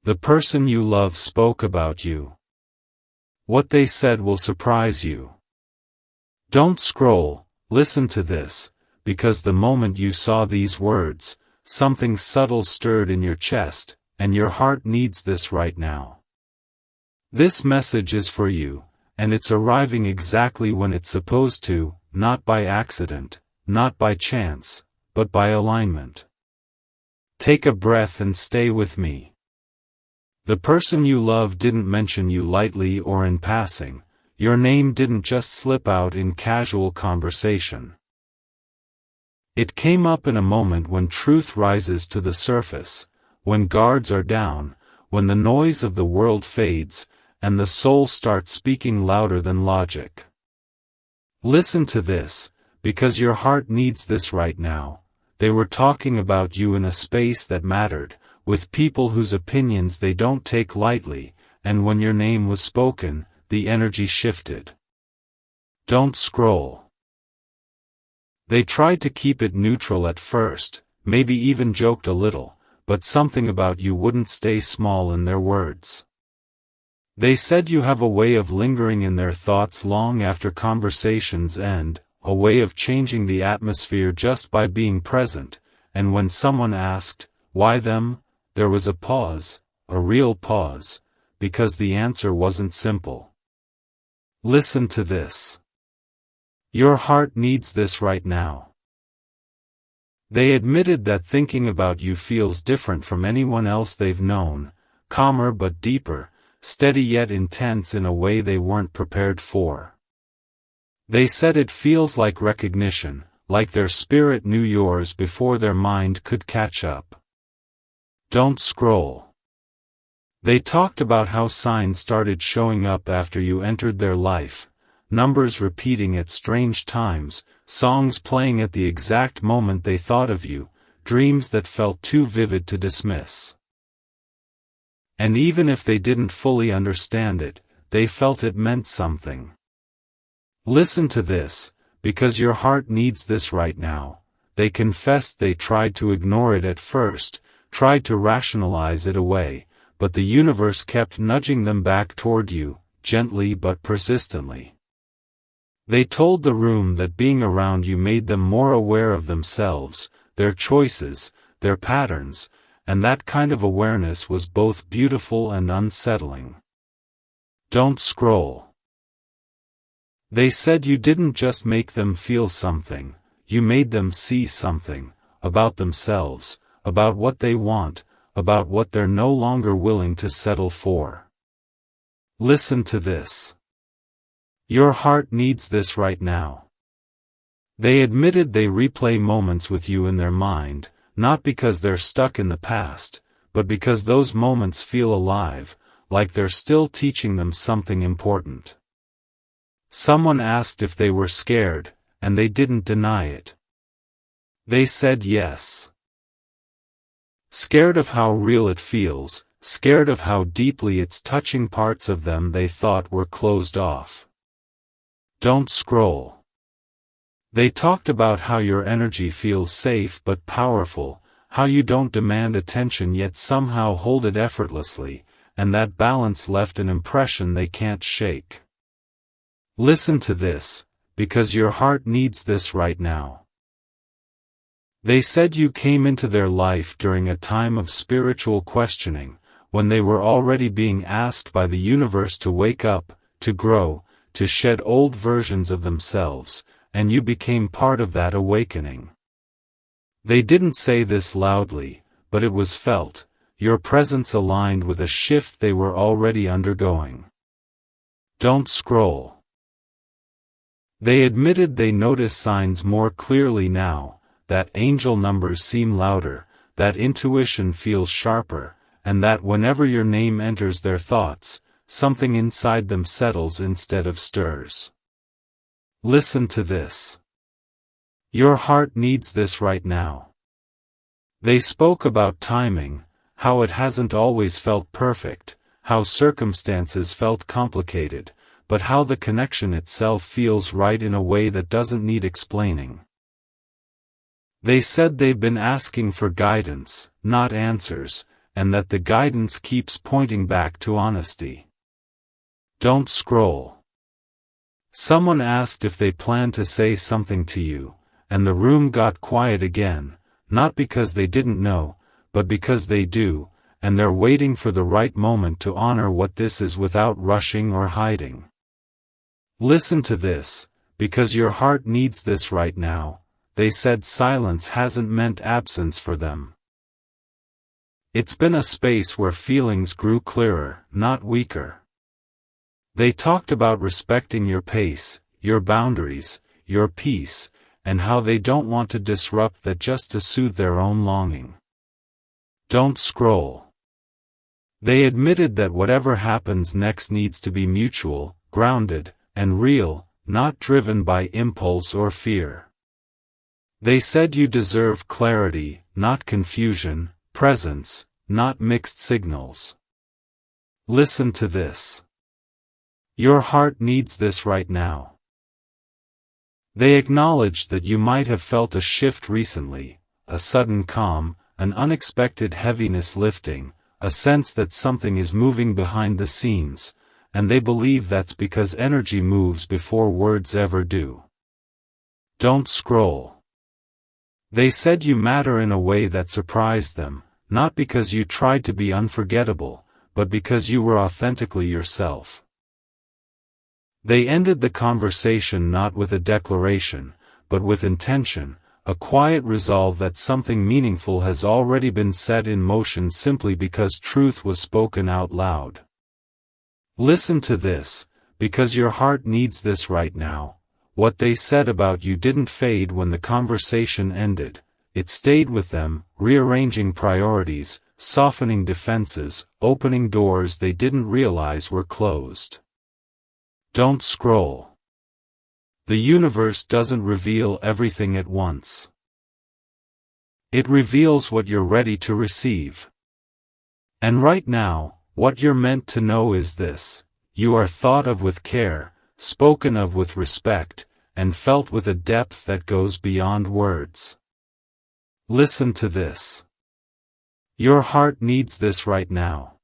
The person you love spoke about you. What they said will surprise you. Don't scroll, listen to this, because the moment you saw these words, something subtle stirred in your chest, and your heart needs this right now. This message is for you, and it's arriving exactly when it's supposed to, not by accident, not by chance, but by alignment. Take a breath and stay with me. The person you love didn't mention you lightly or in passing. Your name didn't just slip out in casual conversation. It came up in a moment when truth rises to the surface, when guards are down, when the noise of the world fades, and the soul starts speaking louder than logic. Listen to this, because your heart needs this right now. They were talking about you in a space that mattered, with people whose opinions they don't take lightly, and when your name was spoken, the energy shifted. Don't scroll. They tried to keep it neutral at first, maybe even joked a little, but something about you wouldn't stay small in their words. They said you have a way of lingering in their thoughts long after conversations end, a way of changing the atmosphere just by being present, and when someone asked, why them, there was a pause, a real pause, because the answer wasn't simple. Listen to this. Your heart needs this right now. They admitted that thinking about you feels different from anyone else they've known, calmer but deeper, steady yet intense in a way they weren't prepared for. They said it feels like recognition, like their spirit knew yours before their mind could catch up. Don't scroll. They talked about how signs started showing up after you entered their life, numbers repeating at strange times, songs playing at the exact moment they thought of you, dreams that felt too vivid to dismiss. And even if they didn't fully understand it, they felt it meant something. Listen to this, because your heart needs this right now. They confessed they tried to ignore it at first, tried to rationalize it away, but the universe kept nudging them back toward you, gently but persistently. They told the room that being around you made them more aware of themselves, their choices, their patterns, and that kind of awareness was both beautiful and unsettling. Don't scroll. They said you didn't just make them feel something, you made them see something, about themselves, about what they want, about what they're no longer willing to settle for. Listen to this. Your heart needs this right now. They admitted they replay moments with you in their mind, not because they're stuck in the past, but because those moments feel alive, like they're still teaching them something important. Someone asked if they were scared, and they didn't deny it. They said yes. Scared of how real it feels, scared of how deeply it's touching parts of them they thought were closed off. Don't scroll. They talked about how your energy feels safe but powerful, how you don't demand attention yet somehow hold it effortlessly, and that balance left an impression they can't shake. Listen to this, because your heart needs this right now. They said you came into their life during a time of spiritual questioning, when they were already being asked by the universe to wake up, to grow, to shed old versions of themselves, and you became part of that awakening. They didn't say this loudly, but it was felt. Your presence aligned with a shift they were already undergoing. Don't scroll. They admitted they notice signs more clearly now, that angel numbers seem louder, that intuition feels sharper, and that whenever your name enters their thoughts, something inside them settles instead of stirs. Listen to this. Your heart needs this right now. They spoke about timing, how it hasn't always felt perfect, how circumstances felt complicated, but how the connection itself feels right in a way that doesn't need explaining. They said they've been asking for guidance, not answers, and that the guidance keeps pointing back to honesty. Don't scroll. Someone asked if they planned to say something to you, and the room got quiet again, not because they didn't know, but because they do, and they're waiting for the right moment to honor what this is without rushing or hiding. Listen to this, because your heart needs this right now. They said silence hasn't meant absence for them. It's been a space where feelings grew clearer, not weaker. They talked about respecting your pace, your boundaries, your peace, and how they don't want to disrupt that just to soothe their own longing. Don't scroll. They admitted that whatever happens next needs to be mutual, grounded, and real, not driven by impulse or fear. They said you deserve clarity, not confusion, presence, not mixed signals. Listen to this. Your heart needs this right now. They acknowledged that you might have felt a shift recently, a sudden calm, an unexpected heaviness lifting, a sense that something is moving behind the scenes, and they believe that's because energy moves before words ever do. Don't scroll. They said you matter in a way that surprised them, not because you tried to be unforgettable, but because you were authentically yourself. They ended the conversation not with a declaration, but with intention, a quiet resolve that something meaningful has already been set in motion simply because truth was spoken out loud. Listen to this, because your heart needs this right now. What they said about you didn't fade when the conversation ended. It stayed with them, rearranging priorities, softening defenses, opening doors they didn't realize were closed. Don't scroll. The universe doesn't reveal everything at once. It reveals what you're ready to receive. And right now, what you're meant to know is this: you are thought of with care, spoken of with respect, and felt with a depth that goes beyond words. Listen to this. Your heart needs this right now.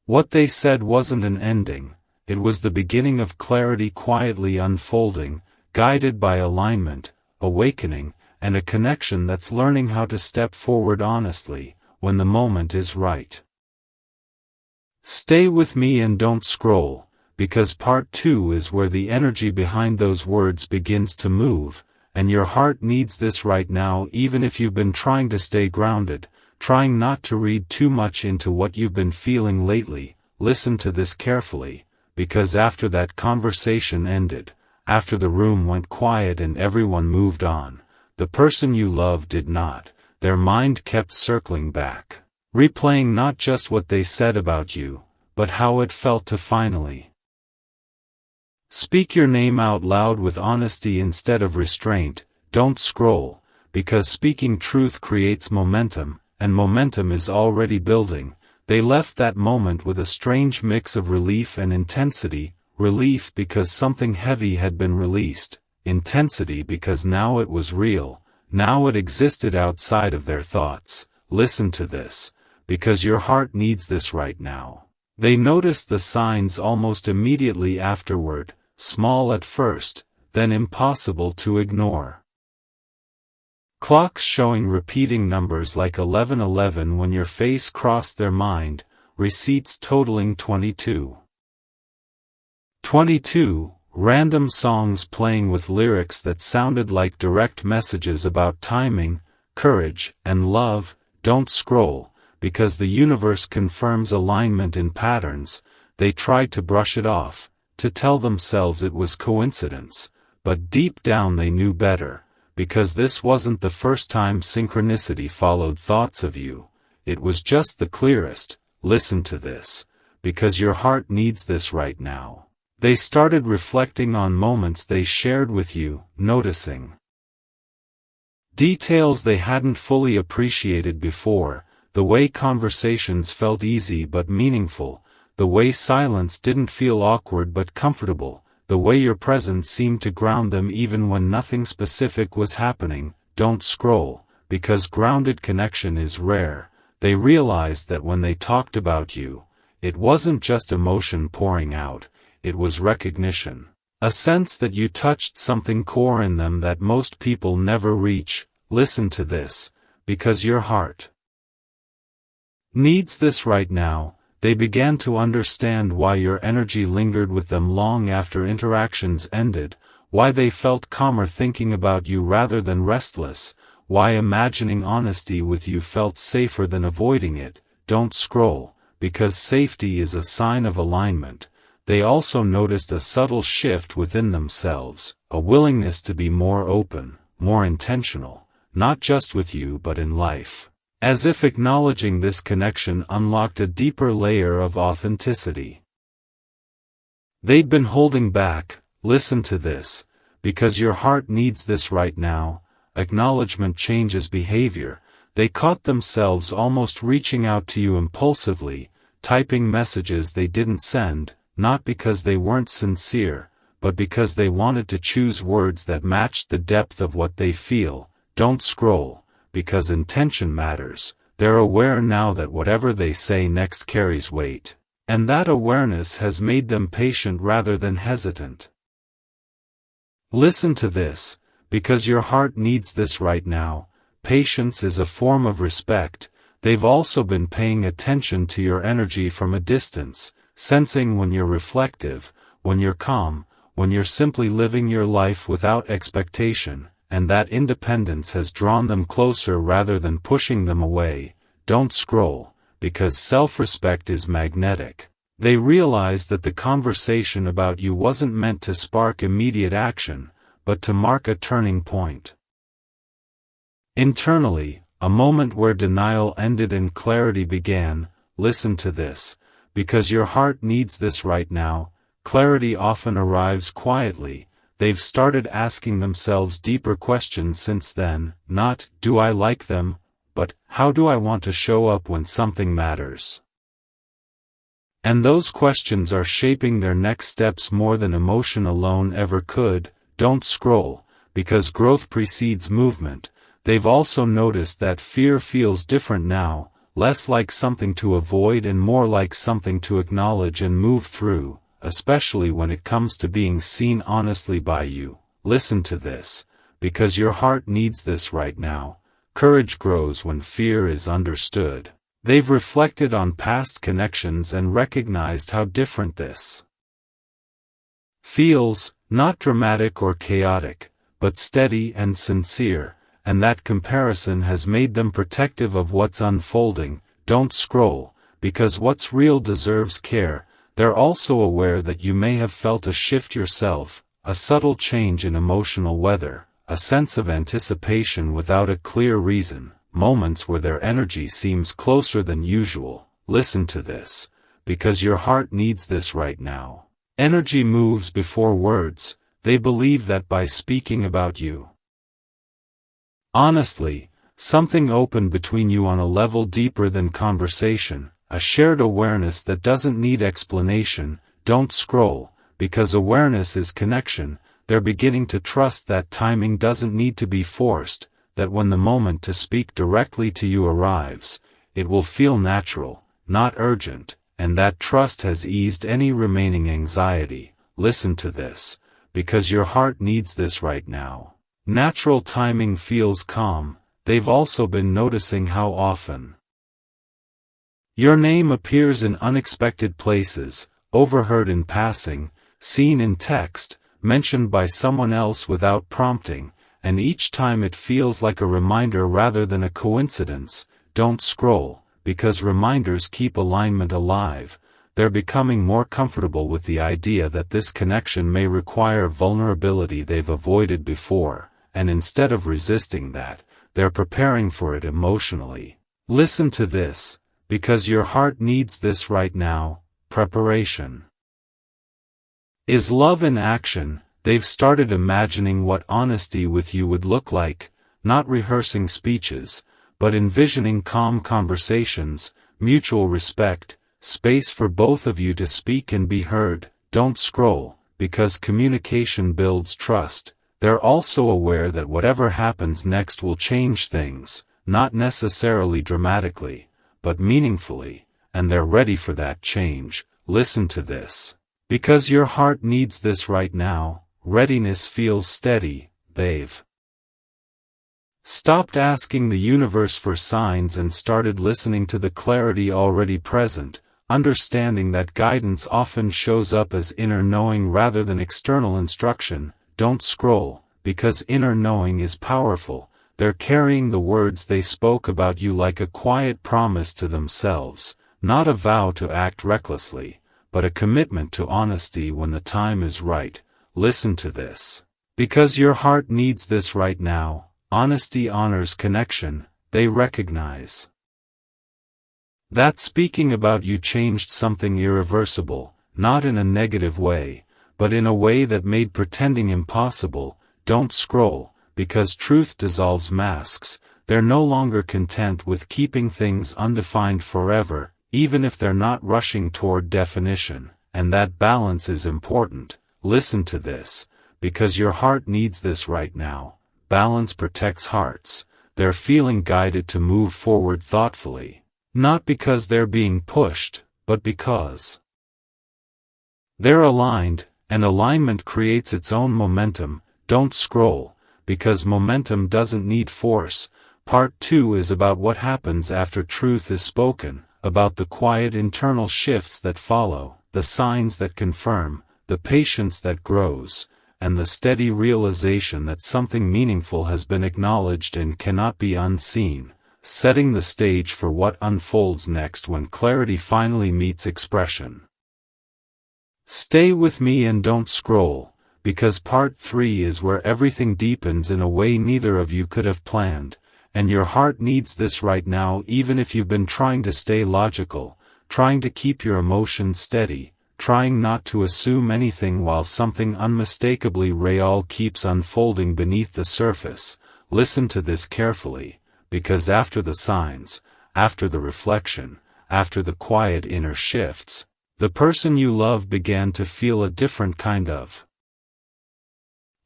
What they said wasn't an ending. It was the beginning of clarity quietly unfolding, guided by alignment, awakening, and a connection that's learning how to step forward honestly, when the moment is right. Stay with me and don't scroll, because part 2 is where the energy behind those words begins to move, and your heart needs this right now even if you've been trying to stay grounded, trying not to read too much into what you've been feeling lately. Listen to this carefully. Because after that conversation ended, after the room went quiet and everyone moved on, the person you loved did not. Their mind kept circling back, replaying not just what they said about you, but how it felt to finally speak your name out loud with honesty instead of restraint. Don't scroll, because speaking truth creates momentum, and momentum is already building. They left that moment with a strange mix of relief and intensity, relief because something heavy had been released, intensity because now it was real, now it existed outside of their thoughts. Listen to this, because your heart needs this right now. They noticed the signs almost immediately afterward, small at first, then impossible to ignore. Clocks showing repeating numbers like 1111 when your face crossed their mind, receipts totaling 22. 22, random songs playing with lyrics that sounded like direct messages about timing, courage, and love. Don't scroll, because the universe confirms alignment in patterns. They tried to brush it off, to tell themselves it was coincidence, but deep down they knew better. Because this wasn't the first time synchronicity followed thoughts of you, it was just the clearest. Listen to this, because your heart needs this right now. They started reflecting on moments they shared with you, noticing details they hadn't fully appreciated before, the way conversations felt easy but meaningful, the way silence didn't feel awkward but comfortable, the way your presence seemed to ground them even when nothing specific was happening. Don't scroll, because grounded connection is rare. they realized that when they talked about you, it wasn't just emotion pouring out, it was recognition. A sense that you touched something core in them that most people never reach. Listen to this, because your heart needs this right now. They began to understand why your energy lingered with them long after interactions ended, why they felt calmer thinking about you rather than restless, why imagining honesty with you felt safer than avoiding it. Don't scroll, because safety is a sign of alignment. They also noticed a subtle shift within themselves, a willingness to be more open, more intentional, not just with you but in life. As if acknowledging this connection unlocked a deeper layer of authenticity. They'd been holding back. Listen to this, because your heart needs this right now. Acknowledgement changes behavior. They caught themselves almost reaching out to you impulsively, typing messages they didn't send, not because they weren't sincere, but because they wanted to choose words that matched the depth of what they feel. Don't scroll, because intention matters. They're aware now that whatever they say next carries weight, and that awareness has made them patient rather than hesitant. Listen to this, because your heart needs this right now. Patience is a form of respect. They've also been paying attention to your energy from a distance, sensing when you're reflective, when you're calm, when you're simply living your life without expectation, and that independence has drawn them closer rather than pushing them away. Don't scroll, because self-respect is magnetic. They realized that the conversation about you wasn't meant to spark immediate action, but to mark a turning point. Internally, a moment where denial ended and clarity began. Listen to this, because your heart needs this right now. Clarity often arrives quietly. They've started asking themselves deeper questions since then, not, do I like them, but, how do I want to show up when something matters? And those questions are shaping their next steps more than emotion alone ever could. Don't scroll, because growth precedes movement. They've also noticed that fear feels different now, less like something to avoid and more like something to acknowledge and move through, especially when it comes to being seen honestly by you. Listen to this, because your heart needs this right now. Courage grows when fear is understood. They've reflected on past connections and recognized how different this feels, not dramatic or chaotic, but steady and sincere, and that comparison has made them protective of what's unfolding. Don't scroll, because what's real deserves care. They're also aware that you may have felt a shift yourself, a subtle change in emotional weather, a sense of anticipation without a clear reason, moments where their energy seems closer than usual. Listen to this, because your heart needs this right now. Energy moves before words. They believe that by speaking about you honestly, something opened between you on a level deeper than conversation, a shared awareness that doesn't need explanation. Don't scroll, because awareness is connection. They're beginning to trust that timing doesn't need to be forced, that when the moment to speak directly to you arrives, it will feel natural, not urgent, and that trust has eased any remaining anxiety. Listen to this, because your heart needs this right now. Natural timing feels calm. They've also been noticing how often your name appears in unexpected places, overheard in passing, seen in text, mentioned by someone else without prompting, and each time it feels like a reminder rather than a coincidence. Don't scroll, because reminders keep alignment alive. They're becoming more comfortable with the idea that this connection may require vulnerability they've avoided before, and instead of resisting that, they're preparing for it emotionally. Listen to this, because your heart needs this right now. Preparation is love in action. They've started imagining what honesty with you would look like, not rehearsing speeches, but envisioning calm conversations, mutual respect, space for both of you to speak and be heard. Don't scroll, because communication builds trust. They're also aware that whatever happens next will change things, not necessarily dramatically, but meaningfully, and they're ready for that change. Listen to this. Because your heart needs this right now. Readiness feels steady. They've stopped asking the universe for signs and started listening to the clarity already present, understanding that guidance often shows up as inner knowing rather than external instruction. Don't scroll, because inner knowing is powerful. They're carrying the words they spoke about you like a quiet promise to themselves, not a vow to act recklessly, but a commitment to honesty when the time is right. Listen to this. Because your heart needs this right now. Honesty honors connection. They recognize that speaking about you changed something irreversible, not in a negative way, but in a way that made pretending impossible. Don't scroll, because truth dissolves masks. They're no longer content with keeping things undefined forever, even if they're not rushing toward definition, and that balance is important. Listen to this. Because your heart needs this right now. Balance protects hearts. They're feeling guided to move forward thoughtfully. Not because they're being pushed, but because they're aligned, and alignment creates its own momentum. Don't scroll, because momentum doesn't need force. Part 2 is about what happens after truth is spoken, about the quiet internal shifts that follow, the signs that confirm, the patience that grows, and the steady realization that something meaningful has been acknowledged and cannot be unseen, setting the stage for what unfolds next when clarity finally meets expression. Stay with me and don't scroll, because part 3 is where everything deepens in a way neither of you could have planned, and your heart needs this right now. Even if you've been trying to stay logical, trying to keep your emotions steady, trying not to assume anything while something unmistakably real keeps unfolding beneath the surface, listen to this carefully, because after the signs, after the reflection, after the quiet inner shifts, the person you love began to feel a different kind of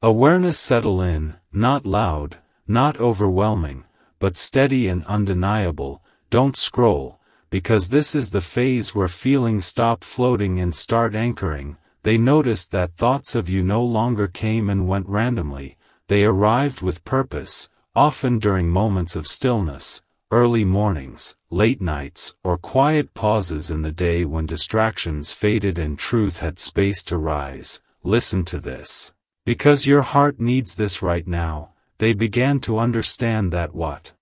awareness settle in, not loud, not overwhelming, but steady and undeniable. Don't scroll, because this is the phase where feelings stop floating and start anchoring. They noticed that thoughts of you no longer came and went randomly. They arrived with purpose, often during moments of stillness, early mornings, late nights, or quiet pauses in the day when distractions faded and truth had space to rise. Listen to this. Because your heart needs this right now. They began to understand that what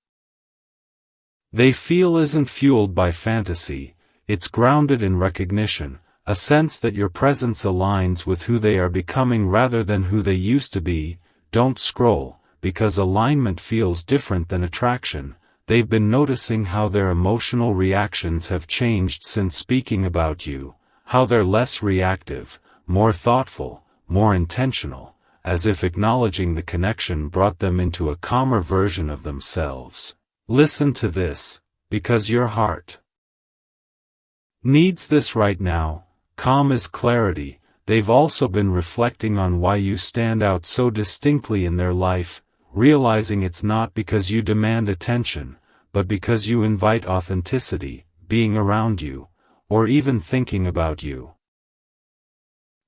they feel isn't fueled by fantasy, it's grounded in recognition, a sense that your presence aligns with who they are becoming rather than who they used to be. Don't scroll, because alignment feels different than attraction. They've been noticing how their emotional reactions have changed since speaking about you, how they're less reactive, more thoughtful, more intentional, as if acknowledging the connection brought them into a calmer version of themselves. Listen to this, because your heart needs this right now. Calm is clarity. They've also been reflecting on why you stand out so distinctly in their life, realizing it's not because you demand attention, but because you invite authenticity. Being around you, or even thinking about you,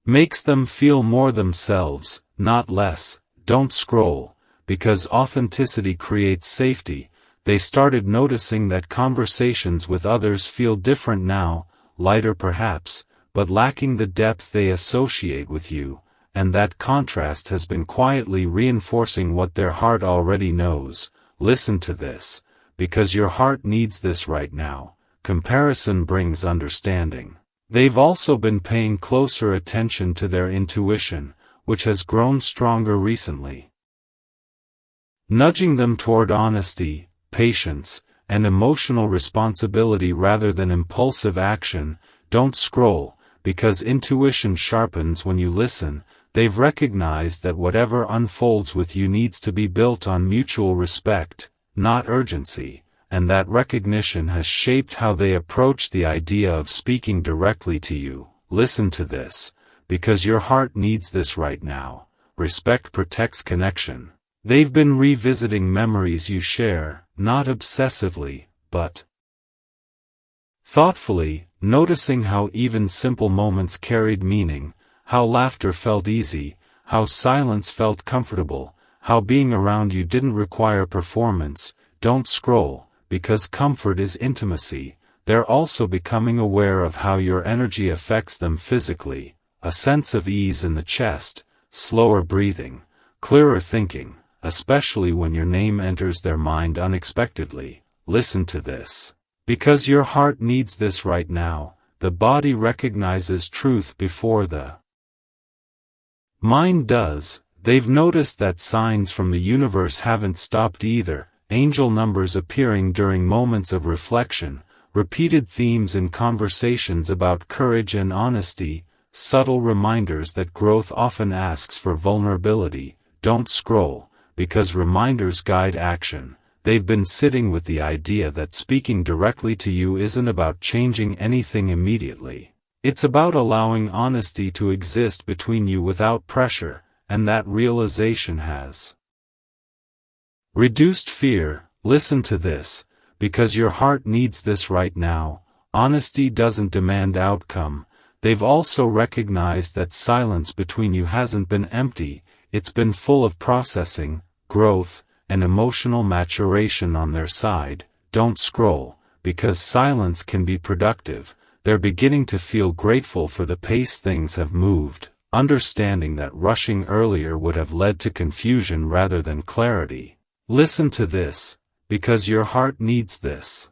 makes them feel more themselves, not less. Don't scroll, because authenticity creates safety. They started noticing that conversations with others feel different now, lighter perhaps, but lacking the depth they associate with you, and that contrast has been quietly reinforcing what their heart already knows. Listen to this, because your heart needs this right now. Comparison brings understanding. They've also been paying closer attention to their intuition, which has grown stronger recently, nudging them toward honesty, patience, and emotional responsibility rather than impulsive action. Don't scroll, because intuition sharpens when you listen. They've recognized that whatever unfolds with you needs to be built on mutual respect, not urgency, and that recognition has shaped how they approach the idea of speaking directly to you. Listen to this, because your heart needs this right now. Respect protects connection. They've been revisiting memories you share, not obsessively, but Thoughtfully, noticing how even simple moments carried meaning, how laughter felt easy, how silence felt comfortable, how being around you didn't require performance. Don't scroll, because comfort is intimacy. They're also becoming aware of how your energy affects them physically, a sense of ease in the chest, slower breathing, clearer thinking, especially when your name enters their mind unexpectedly. Listen to this. Because your heart needs this right now, the body recognizes truth before the mind does. They've noticed that signs from the universe haven't stopped either, angel numbers appearing during moments of reflection, repeated themes in conversations about courage and honesty, subtle reminders that growth often asks for vulnerability. Don't scroll, because reminders guide action. They've been sitting with the idea that speaking directly to you isn't about changing anything immediately. It's about allowing honesty to exist between you without pressure, and that realization has reduced fear. Listen to this, because your heart needs this right now. Honesty doesn't demand outcome. They've also recognized that silence between you hasn't been empty, it's been full of processing, growth, and emotional maturation on their side. Don't scroll, because silence can be productive. They're beginning to feel grateful for the pace things have moved, understanding that rushing earlier would have led to confusion rather than clarity. Listen to this, because your heart needs this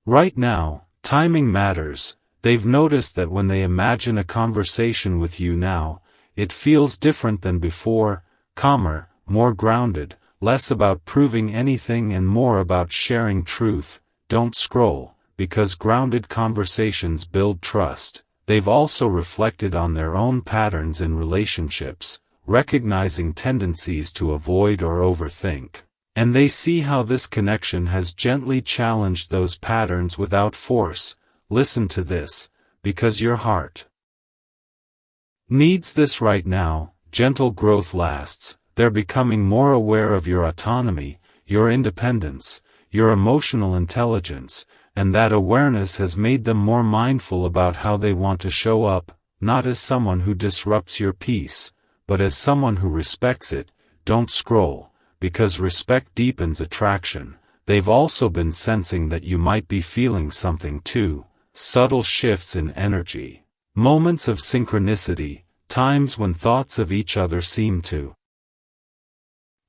right now. Timing matters. They've noticed that when they imagine a conversation with you now, it feels different than before, calmer, more grounded, less about proving anything and more about sharing truth. Don't scroll, because grounded conversations build trust. They've also reflected on their own patterns in relationships, recognizing tendencies to avoid or overthink. And they see how this connection has gently challenged those patterns without force. Listen to this, because your heart needs this right now. Gentle growth lasts. They're becoming more aware of your autonomy, your independence, your emotional intelligence, and that awareness has made them more mindful about how they want to show up, not as someone who disrupts your peace, but as someone who respects it. Don't scroll, because respect deepens attraction. They've also been sensing that you might be feeling something too, subtle shifts in energy, moments of synchronicity, times when thoughts of each other seem to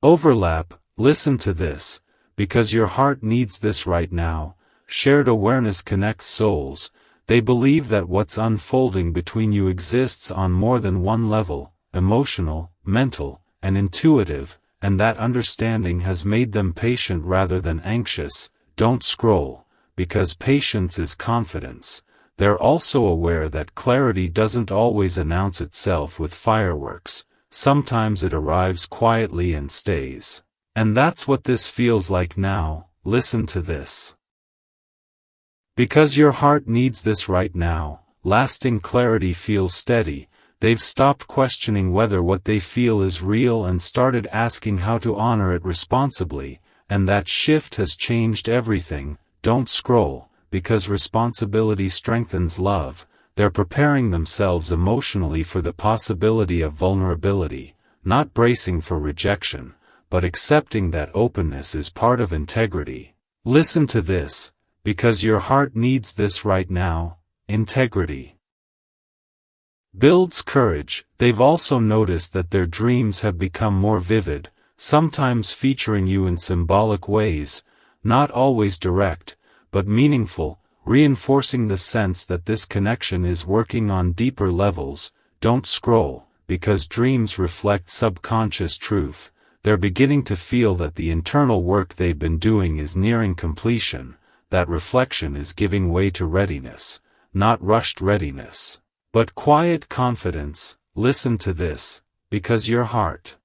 overlap. Listen to this, because your heart needs this right now. Shared awareness connects souls. They believe that what's unfolding between you exists on more than one level, emotional, mental, and intuitive, and that understanding has made them patient rather than anxious. Don't scroll, because patience is confidence. They're also aware that clarity doesn't always announce itself with fireworks. Sometimes it arrives quietly and stays. And that's what this feels like now. Listen to this. Because your heart needs this right now, lasting clarity feels steady. They've stopped questioning whether what they feel is real and started asking how to honor it responsibly, and that shift has changed everything. Don't scroll, because responsibility strengthens love. They're preparing themselves emotionally for the possibility of vulnerability, not bracing for rejection, but accepting that openness is part of integrity. Listen to this, because your heart needs this right now. Integrity builds courage. They've also noticed that their dreams have become more vivid, sometimes featuring you in symbolic ways, not always direct, but meaningful, reinforcing the sense that this connection is working on deeper levels. Don't scroll, because dreams reflect subconscious truth. They're beginning to feel that the internal work they've been doing is nearing completion, that reflection is giving way to readiness, not rushed readiness, but quiet confidence. Listen to this, because your heart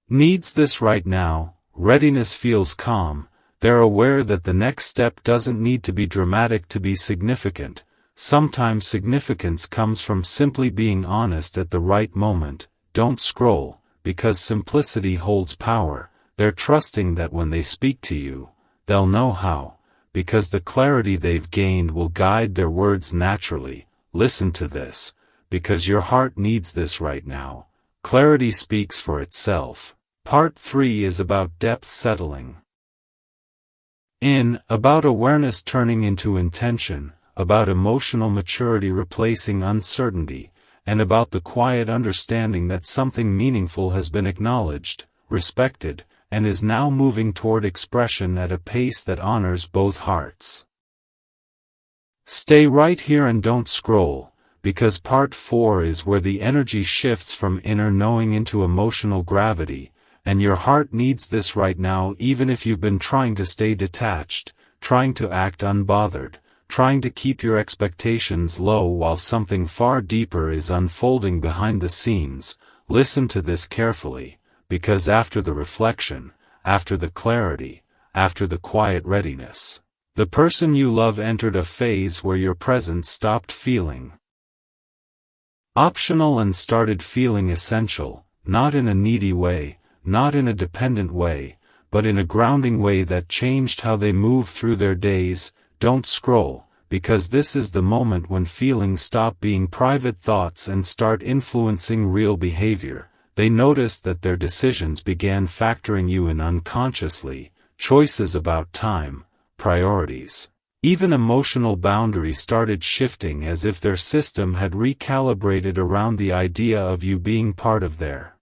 needs this right now. Readiness feels calm. They're aware that the next step doesn't need to be dramatic to be significant. Sometimes significance comes from simply being honest at the right moment. Don't scroll, because simplicity holds power. They're trusting that when they speak to you, they'll know how, because the clarity they've gained will guide their words naturally. Listen to this, because your heart needs this right now. Clarity speaks for itself. Part 3 is about depth settling. About awareness turning into intention, about emotional maturity replacing uncertainty, and about the quiet understanding that something meaningful has been acknowledged, respected, and is now moving toward expression at a pace that honors both hearts. Stay right here and don't scroll, because part 4 is where the energy shifts from inner knowing into emotional gravity, and your heart needs this right now, even if you've been trying to stay detached, trying to act unbothered, trying to keep your expectations low while something far deeper is unfolding behind the scenes. Listen to this carefully, because after the reflection, after the clarity, after the quiet readiness, the person you love entered a phase where your presence stopped feeling optional and started feeling essential, not in a needy way, not in a dependent way, but in a grounding way that changed how they move through their days. Don't scroll, because this is the moment when feelings stop being private thoughts and start influencing real behavior. They noticed that their decisions began factoring you in unconsciously, choices about time, priorities. Even emotional boundaries started shifting, as if their system had recalibrated around the idea of you being part of their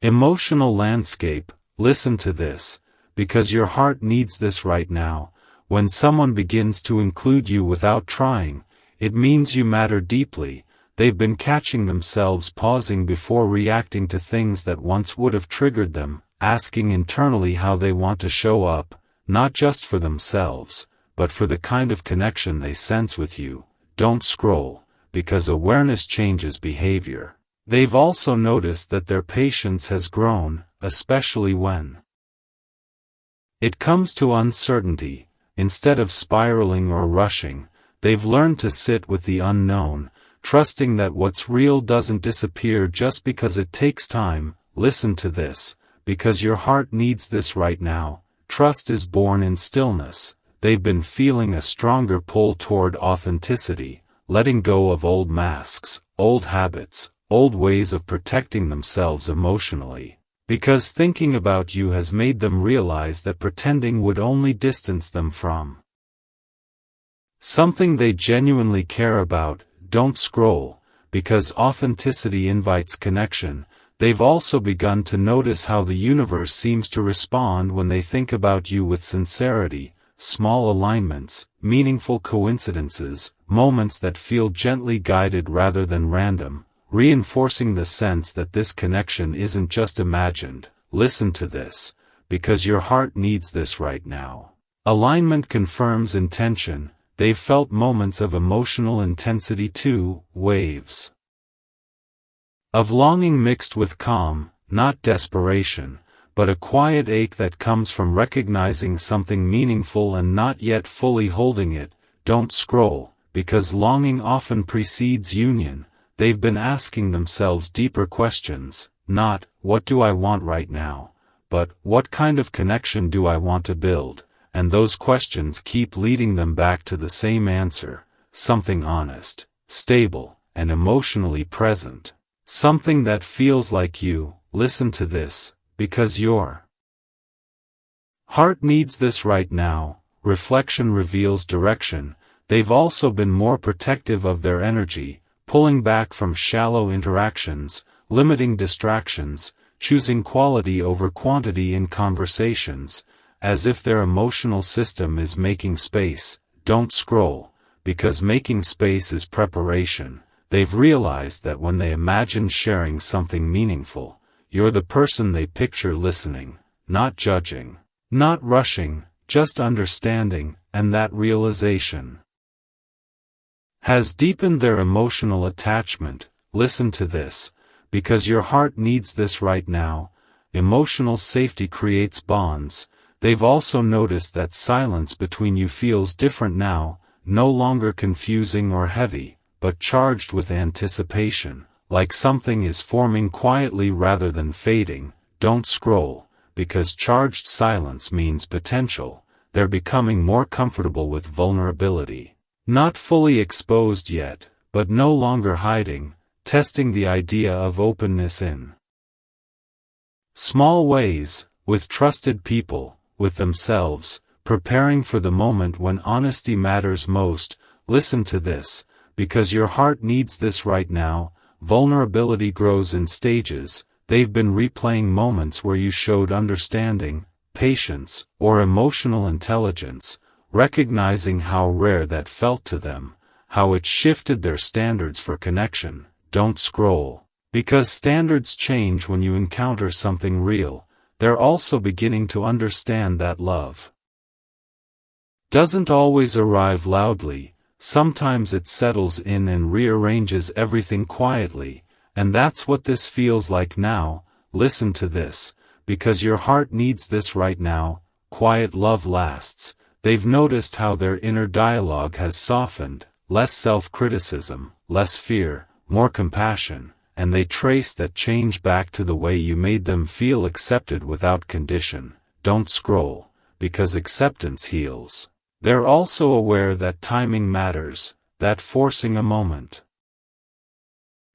emotional landscape. Listen to this, because your heart needs this right now. When someone begins to include you without trying, it means you matter deeply. They've been catching themselves pausing before reacting to things that once would have triggered them, asking internally how they want to show up, not just for themselves, but for the kind of connection they sense with you. Don't scroll, because awareness changes behavior. They've also noticed that their patience has grown, especially when it comes to uncertainty. Instead of spiraling or rushing, they've learned to sit with the unknown, trusting that what's real doesn't disappear just because it takes time. Listen to this, because your heart needs this right now. Trust is born in stillness. They've been feeling a stronger pull toward authenticity, letting go of old masks, old habits, old ways of protecting themselves emotionally. Because thinking about you has made them realize that pretending would only distance them from something they genuinely care about. Don't scroll, because authenticity invites connection. They've also begun to notice how the universe seems to respond when they think about you with sincerity, small alignments, meaningful coincidences, moments that feel gently guided rather than random, reinforcing the sense that this connection isn't just imagined. Listen to this, because your heart needs this right now. Alignment confirms intention. They've felt moments of emotional intensity too, waves of longing mixed with calm, not desperation, but a quiet ache that comes from recognizing something meaningful and not yet fully holding it. Don't scroll, because longing often precedes union. They've been asking themselves deeper questions, not, what do I want right now, but, what kind of connection do I want to build? And those questions keep leading them back to the same answer, something honest, stable, and emotionally present. Something that feels like you. Listen to this, because your heart needs this right now. Reflection reveals direction. They've also been more protective of their energy, pulling back from shallow interactions, limiting distractions, choosing quality over quantity in conversations, as if their emotional system is making space. Don't scroll, because making space is preparation. They've realized that when they imagine sharing something meaningful, you're the person they picture listening, not judging, not rushing, just understanding, and that realization has deepened their emotional attachment. Listen to this, because your heart needs this right now. Emotional safety creates bonds. They've also noticed that silence between you feels different now, no longer confusing or heavy, but charged with anticipation, like something is forming quietly rather than fading. Don't scroll, because charged silence means potential. they're becoming more comfortable with vulnerability. Not fully exposed yet, but no longer hiding, testing the idea of openness in small ways, with trusted people, with themselves, preparing for the moment when honesty matters most. Listen to this, because your heart needs this right now. Vulnerability grows in stages. They've been replaying moments where you showed understanding, patience, or emotional intelligence, recognizing how rare that felt to them, how it shifted their standards for connection. Don't scroll. Because standards change when you encounter something real. They're also beginning to understand that love doesn't always arrive loudly. Sometimes it settles in and rearranges everything quietly, and that's what this feels like now. Listen to this, because your heart needs this right now. Quiet love lasts. They've noticed how their inner dialogue has softened, less self-criticism, less fear, more compassion, and they trace that change back to the way you made them feel accepted without condition. Don't scroll, because acceptance heals. They're also aware that timing matters, that forcing a moment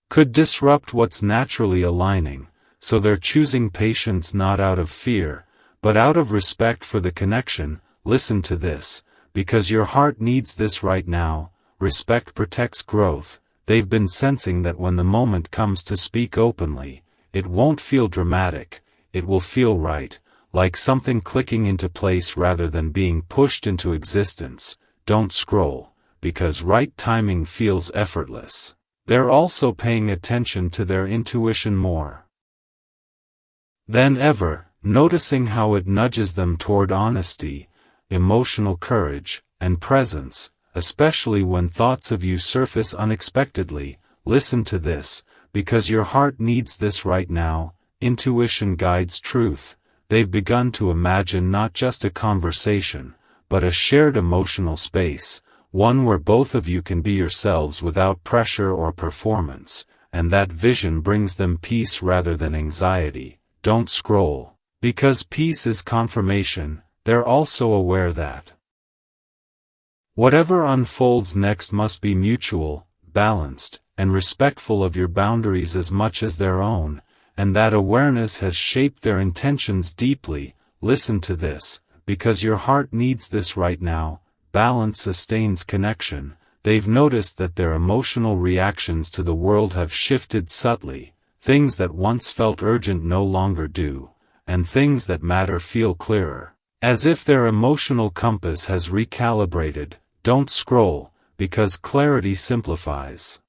could disrupt what's naturally aligning, so they're choosing patience not out of fear, but out of respect for the connection. Listen to this, because your heart needs this right now. Respect protects growth. They've been sensing that when the moment comes to speak openly, it won't feel dramatic, it will feel right, like something clicking into place rather than being pushed into existence. Don't scroll, because right timing feels effortless. They're also paying attention to their intuition more than ever, noticing how it nudges them toward honesty, emotional courage, and presence, especially when thoughts of you surface unexpectedly. Listen to this, because your heart needs this right now. Intuition guides truth. They've begun to imagine not just a conversation, but a shared emotional space, one where both of you can be yourselves without pressure or performance, and that vision brings them peace rather than anxiety. Don't scroll, because peace is confirmation. They're also aware that whatever unfolds next must be mutual, balanced, and respectful of your boundaries as much as their own, and that awareness has shaped their intentions deeply. Listen to this, because your heart needs this right now. Balance sustains connection. They've noticed that their emotional reactions to the world have shifted subtly. Things that once felt urgent no longer do, and things that matter feel clearer, as if their emotional compass has recalibrated. Don't scroll, because clarity simplifies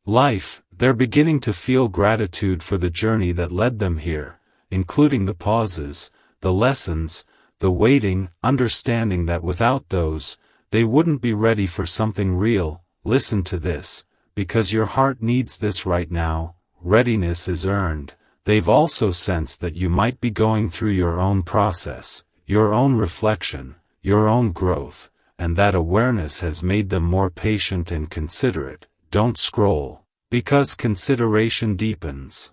life. They're beginning to feel gratitude for the journey that led them here, including the pauses, the lessons, the waiting, understanding that without those, they wouldn't be ready for something real. Listen to this, because your heart needs this right now. Readiness is earned. They've also sensed that you might be going through your own process, your own reflection, your own growth, and that awareness has made them more patient and considerate. Don't scroll, because consideration deepens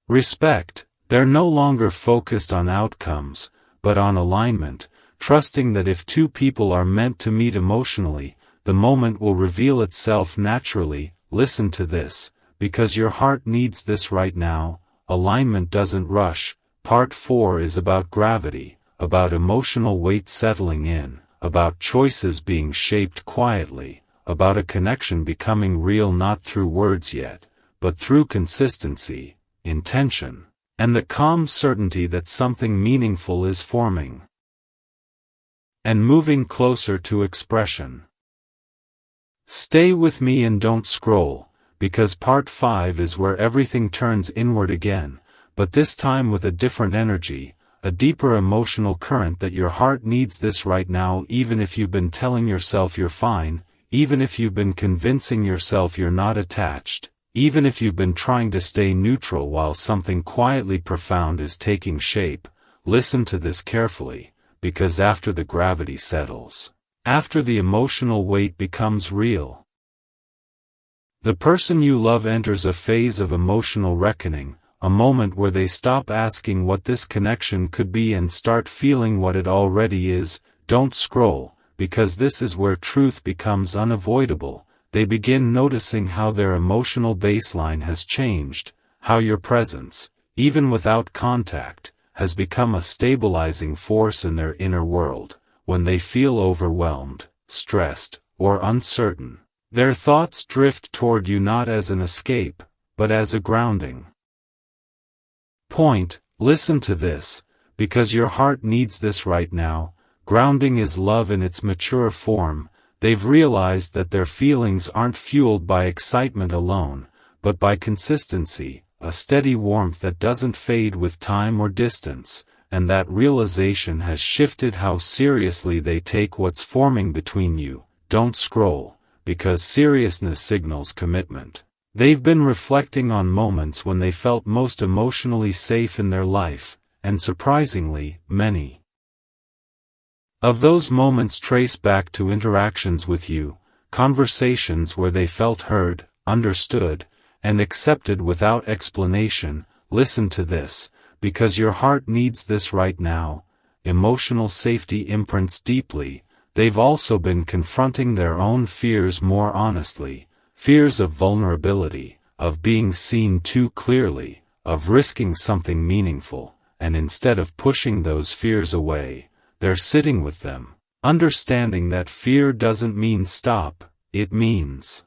respect. They're no longer focused on outcomes, but on alignment, trusting that if two people are meant to meet emotionally, the moment will reveal itself naturally. Listen to this, because your heart needs this right now. Alignment doesn't rush. Part 4 is about gravity, about emotional weight settling in, about choices being shaped quietly, about a connection becoming real not through words yet, but through consistency, intention, and the calm certainty that something meaningful is forming and moving closer to expression. Stay with me and don't scroll, because part 5 is where everything turns inward again, but this time with a different energy, a deeper emotional current. That your heart needs this right now. Even if you've been telling yourself you're fine, even if you've been convincing yourself you're not attached, even if you've been trying to stay neutral while something quietly profound is taking shape, listen to this carefully, because after the gravity settles, after the emotional weight becomes real, the person you love enters a phase of emotional reckoning, a moment where they stop asking what this connection could be and start feeling what it already is. Don't scroll, because this is where truth becomes unavoidable. They begin noticing how their emotional baseline has changed, how your presence, even without contact, has become a stabilizing force in their inner world. When they feel overwhelmed, stressed, or uncertain, their thoughts drift toward you not as an escape, but as a grounding point. Listen to this, because your heart needs this right now. Grounding is love in its mature form. They've realized that their feelings aren't fueled by excitement alone, but by consistency, a steady warmth that doesn't fade with time or distance, and that realization has shifted how seriously they take what's forming between you. Don't scroll, because seriousness signals commitment. They've been reflecting on moments when they felt most emotionally safe in their life, and surprisingly, many of those moments trace back to interactions with you, conversations where they felt heard, understood, and accepted without explanation. Listen to this, because your heart needs this right now. Emotional safety imprints deeply. They've also been confronting their own fears more honestly, fears of vulnerability, of being seen too clearly, of risking something meaningful, and instead of pushing those fears away, they're sitting with them, understanding that fear doesn't mean stop, it means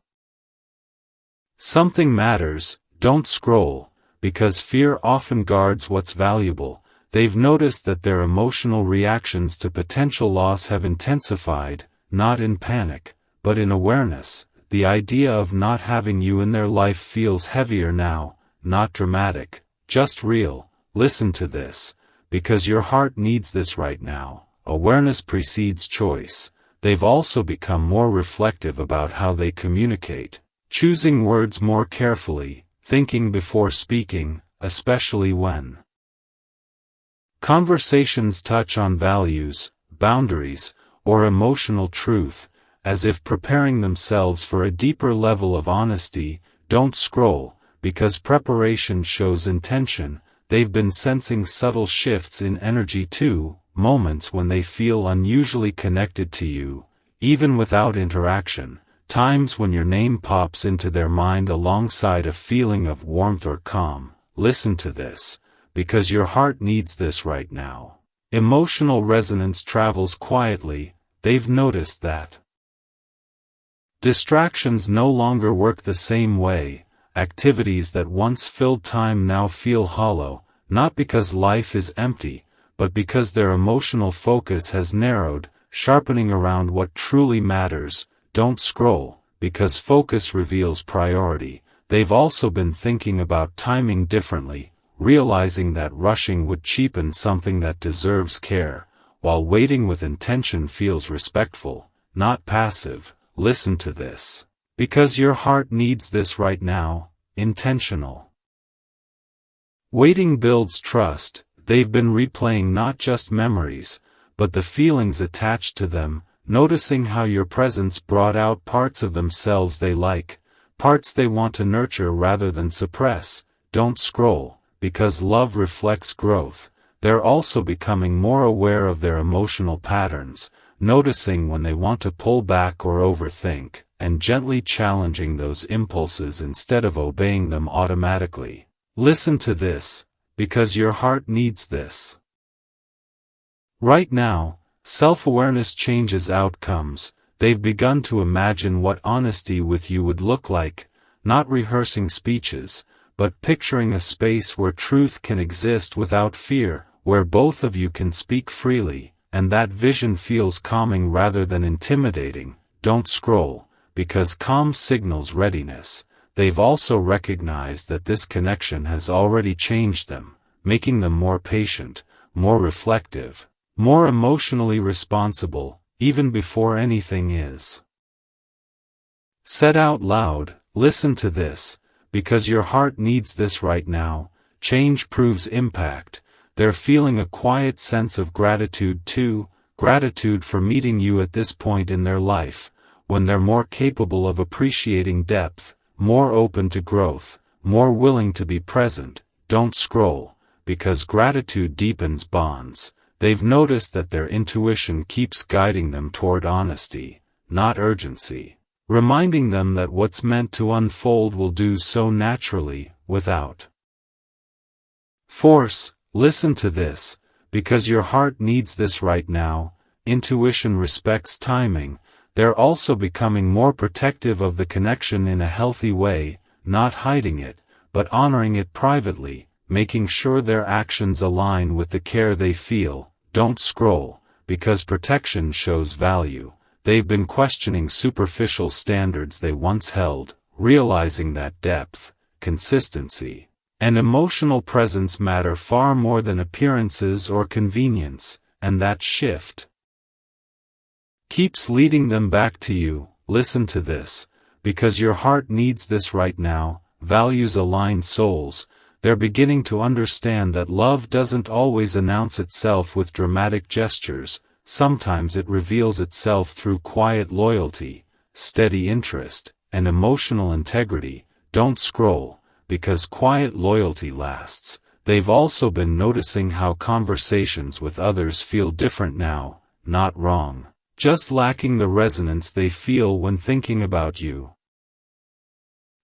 something matters. Don't scroll, because fear often guards what's valuable. They've noticed that their emotional reactions to potential loss have intensified, not in panic, but in awareness. The idea of not having you in their life feels heavier now, not dramatic, just real. Listen to this, because your heart needs this right now. Awareness precedes choice. They've also become more reflective about how they communicate, choosing words more carefully, thinking before speaking, especially when conversations touch on values, boundaries, or emotional truth, as if preparing themselves for a deeper level of honesty. Don't scroll, because preparation shows intention. They've been sensing subtle shifts in energy too, moments when they feel unusually connected to you, even without interaction, times when your name pops into their mind alongside a feeling of warmth or calm. Listen to this, because your heart needs this right now. Emotional resonance travels quietly. They've noticed that distractions no longer work the same way. Activities that once filled time now feel hollow, not because life is empty, but because their emotional focus has narrowed, sharpening around what truly matters. Don't scroll, because focus reveals priority. They've also been thinking about timing differently, realizing that rushing would cheapen something that deserves care, while waiting with intention feels respectful, not passive. Listen to this, because your heart needs this right now. Intentional waiting builds trust. They've been replaying not just memories, but the feelings attached to them, noticing how your presence brought out parts of themselves they like, parts they want to nurture rather than suppress. Don't scroll, because love reflects growth. They're also becoming more aware of their emotional patterns, noticing when they want to pull back or overthink, and gently challenging those impulses instead of obeying them automatically. Listen to this, because your heart needs this right now. Self-awareness changes outcomes. They've begun to imagine what honesty with you would look like, not rehearsing speeches, but picturing a space where truth can exist without fear, where both of you can speak freely, and that vision feels calming rather than intimidating. Don't scroll, because calm signals readiness. They've also recognized that this connection has already changed them, making them more patient, more reflective, more emotionally responsible, even before anything is said out loud. Listen to this, because your heart needs this right now. Change proves impact. They're feeling a quiet sense of gratitude too, gratitude for meeting you at this point in their life, when they're more capable of appreciating depth, more open to growth, more willing to be present. don't scroll, because gratitude deepens bonds. They've noticed that their intuition keeps guiding them toward honesty, not urgency, reminding them that what's meant to unfold will do so naturally, without force. Listen to this, because your heart needs this right now. Intuition respects timing. They're also becoming more protective of the connection in a healthy way, not hiding it, but honoring it privately, making sure their actions align with the care they feel. Don't scroll, because protection shows value. They've been questioning superficial standards they once held, realizing that depth, consistency, and emotional presence matter far more than appearances or convenience, and that shift keeps leading them back to you. Listen to this, because your heart needs this right now. Values align souls. They're beginning to understand that love doesn't always announce itself with dramatic gestures. Sometimes it reveals itself through quiet loyalty, steady interest, and emotional integrity. Don't scroll, because quiet loyalty lasts. They've also been noticing how conversations with others feel different now, not wrong, just lacking the resonance they feel when thinking about you.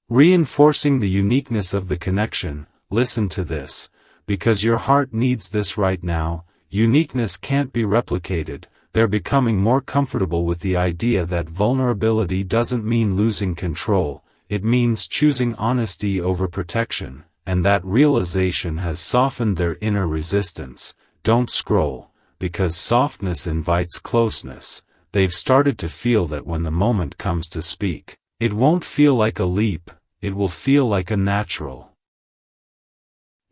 Reinforcing the uniqueness of the connection. Listen to this, because your heart needs this right now. Uniqueness can't be replicated. They're becoming more comfortable with the idea that vulnerability doesn't mean losing control, it means choosing honesty over protection, and that realization has softened their inner resistance. Don't scroll, because softness invites closeness. They've started to feel that when the moment comes to speak, it won't feel like a leap, it will feel like a natural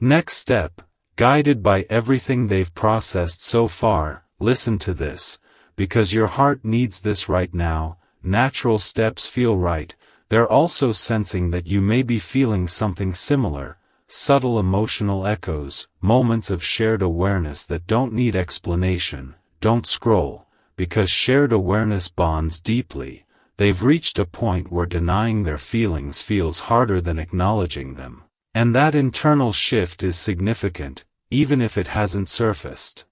next step. Guided by everything they've processed so far, listen to this, because your heart needs this right now. Natural steps feel right. They're also sensing that you may be feeling something similar, subtle emotional echoes, moments of shared awareness that don't need explanation. Don't scroll, because shared awareness bonds deeply. They've reached a point where denying their feelings feels harder than acknowledging them. And that internal shift is significant, even if it hasn't surfaced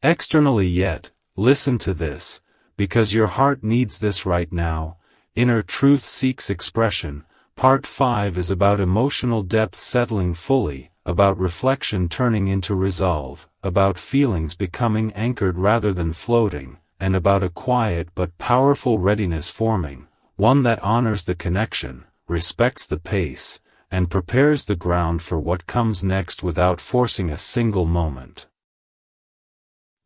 externally yet. Listen to this, because your heart needs this right now. Inner truth seeks expression. Part 5 is about emotional depth settling fully, about reflection turning into resolve, about feelings becoming anchored rather than floating, and about a quiet but powerful readiness forming, one that honors the connection, respects the pace, and prepares the ground for what comes next without forcing a single moment.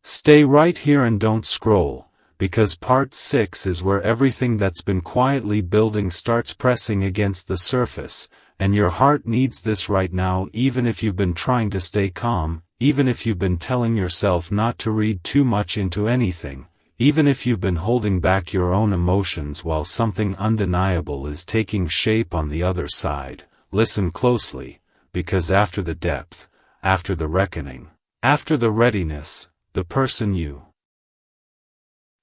Stay right here and don't scroll, because part 6 is where everything that's been quietly building starts pressing against the surface, and your heart needs this right now. Even if you've been trying to stay calm, even if you've been telling yourself not to read too much into anything, even if you've been holding back your own emotions while something undeniable is taking shape on the other side. Listen closely, because after the depth, after the reckoning, after the readiness, the person you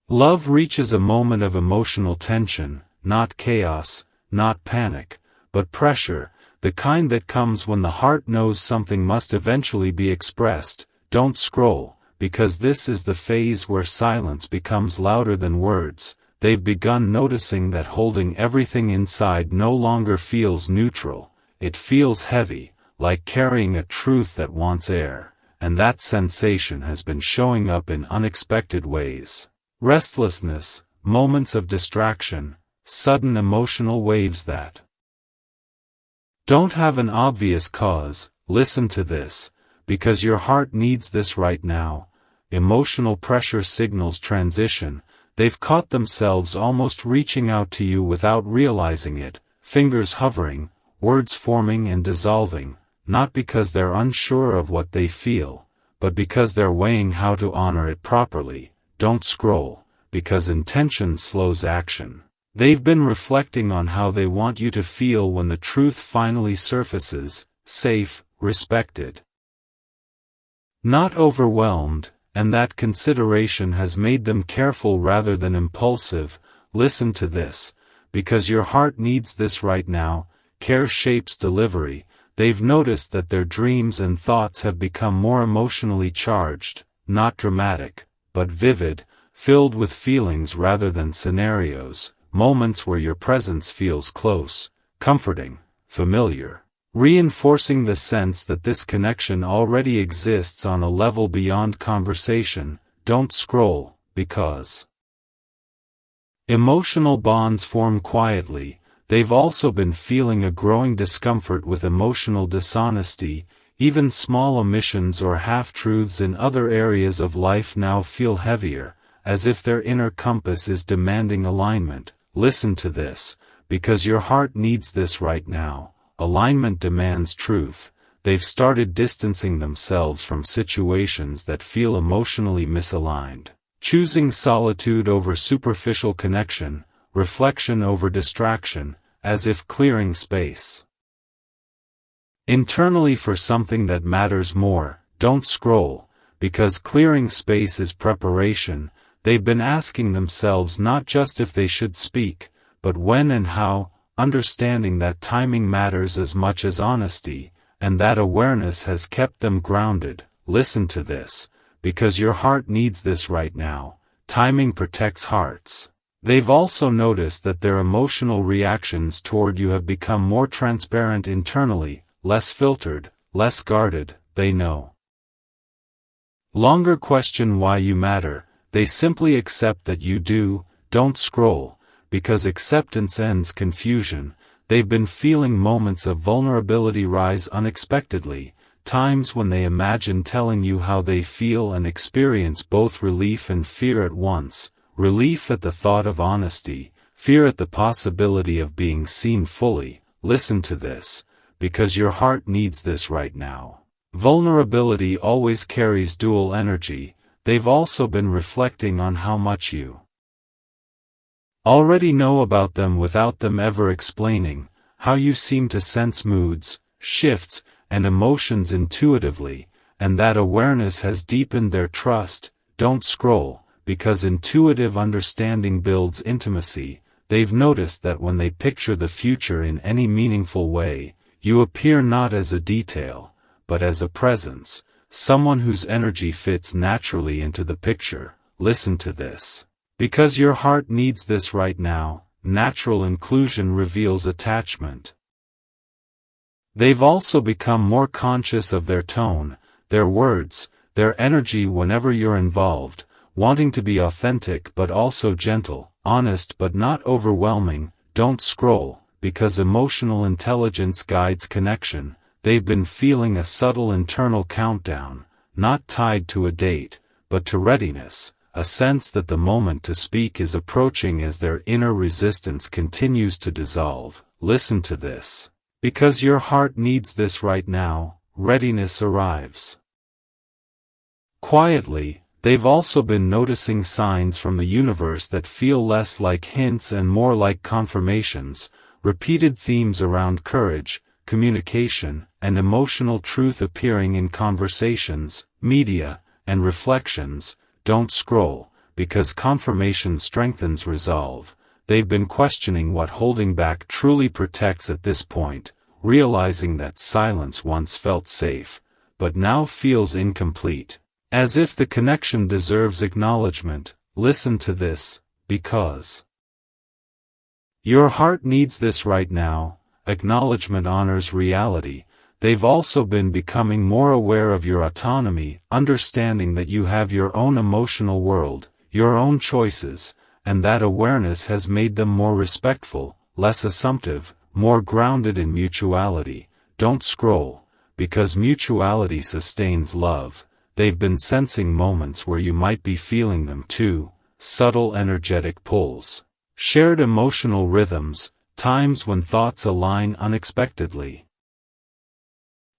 love reaches a moment of emotional tension, not chaos, not panic, but pressure, the kind that comes when the heart knows something must eventually be expressed. Don't scroll, because this is the phase where silence becomes louder than words. They've begun noticing that holding everything inside no longer feels neutral. It feels heavy, like carrying a truth that wants air, and that sensation has been showing up in unexpected ways. Restlessness, moments of distraction, sudden emotional waves that don't have an obvious cause. Listen to this, because your heart needs this right now. Emotional pressure signals transition. They've caught themselves almost reaching out to you without realizing it, fingers hovering, words forming and dissolving, not because they're unsure of what they feel, but because they're weighing how to honor it properly. Don't scroll, because intention slows action. They've been reflecting on how they want you to feel when the truth finally surfaces, safe, respected, not overwhelmed, and that consideration has made them careful rather than impulsive. Listen to this, because your heart needs this right now. Care shapes delivery. they've noticed that their dreams and thoughts have become more emotionally charged, not dramatic, but vivid, filled with feelings rather than scenarios, moments where your presence feels close, comforting, familiar, reinforcing the sense that this connection already exists on a level beyond conversation. Don't scroll, because emotional bonds form quietly. They've also been feeling a growing discomfort with emotional dishonesty. Even small omissions or half-truths in other areas of life now feel heavier, as if their inner compass is demanding alignment. Listen to this, because your heart needs this right now. Alignment demands truth. They've started distancing themselves from situations that feel emotionally misaligned, choosing solitude over superficial connection, reflection over distraction, as if clearing space internally for something that matters more. Don't scroll, because clearing space is preparation. They've been asking themselves not just if they should speak, but when and how, understanding that timing matters as much as honesty, and that awareness has kept them grounded. Listen to this, because your heart needs this right now. Timing protects hearts. They've also noticed that their emotional reactions toward you have become more transparent internally, less filtered, less guarded. They no longer question why you matter, they simply accept that you do. Don't scroll, because acceptance ends confusion. They've been feeling moments of vulnerability rise unexpectedly, times when they imagine telling you how they feel and experience both relief and fear at once. Relief at the thought of honesty, fear at the possibility of being seen fully. Listen to this, because your heart needs this right now. Vulnerability always carries dual energy. They've also been reflecting on how much you already know about them without them ever explaining, how you seem to sense moods, shifts, and emotions intuitively, and that awareness has deepened their trust. Don't scroll, because intuitive understanding builds intimacy. They've noticed that when they picture the future in any meaningful way, you appear not as a detail, but as a presence, someone whose energy fits naturally into the picture. Listen to this, because your heart needs this right now. Natural inclusion reveals attachment. They've also become more conscious of their tone, their words, their energy whenever you're involved, wanting to be authentic but also gentle, honest but not overwhelming. Don't scroll, because emotional intelligence guides connection. They've been feeling a subtle internal countdown, not tied to a date, but to readiness, a sense that the moment to speak is approaching as their inner resistance continues to dissolve. Listen to this, because your heart needs this right now. Readiness arrives quietly. They've also been noticing signs from the universe that feel less like hints and more like confirmations, repeated themes around courage, communication, and emotional truth appearing in conversations, media, and reflections. Don't scroll, because confirmation strengthens resolve. They've been questioning what holding back truly protects at this point, realizing that silence once felt safe, but now feels incomplete, as if the connection deserves acknowledgement. Listen to this, because your heart needs this right now. Acknowledgement honors reality. They've also been becoming more aware of your autonomy, understanding that you have your own emotional world, your own choices, and that awareness has made them more respectful, less assumptive, more grounded in mutuality. Don't scroll, because mutuality sustains love. They've been sensing moments where you might be feeling them too, subtle energetic pulls, shared emotional rhythms, times when thoughts align unexpectedly,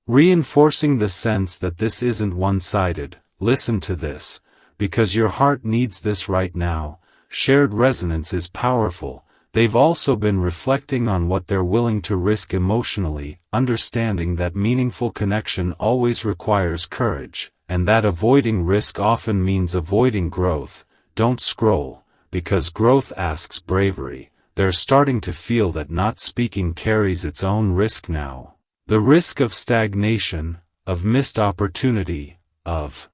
reinforcing the sense that this isn't one-sided. Listen to this, because your heart needs this right now. Shared resonance is powerful. They've also been reflecting on what they're willing to risk emotionally, understanding that meaningful connection always requires courage, and that avoiding risk often means avoiding growth. Don't scroll, because growth asks bravery. They're starting to feel that not speaking carries its own risk now. The risk of stagnation, of missed opportunity, of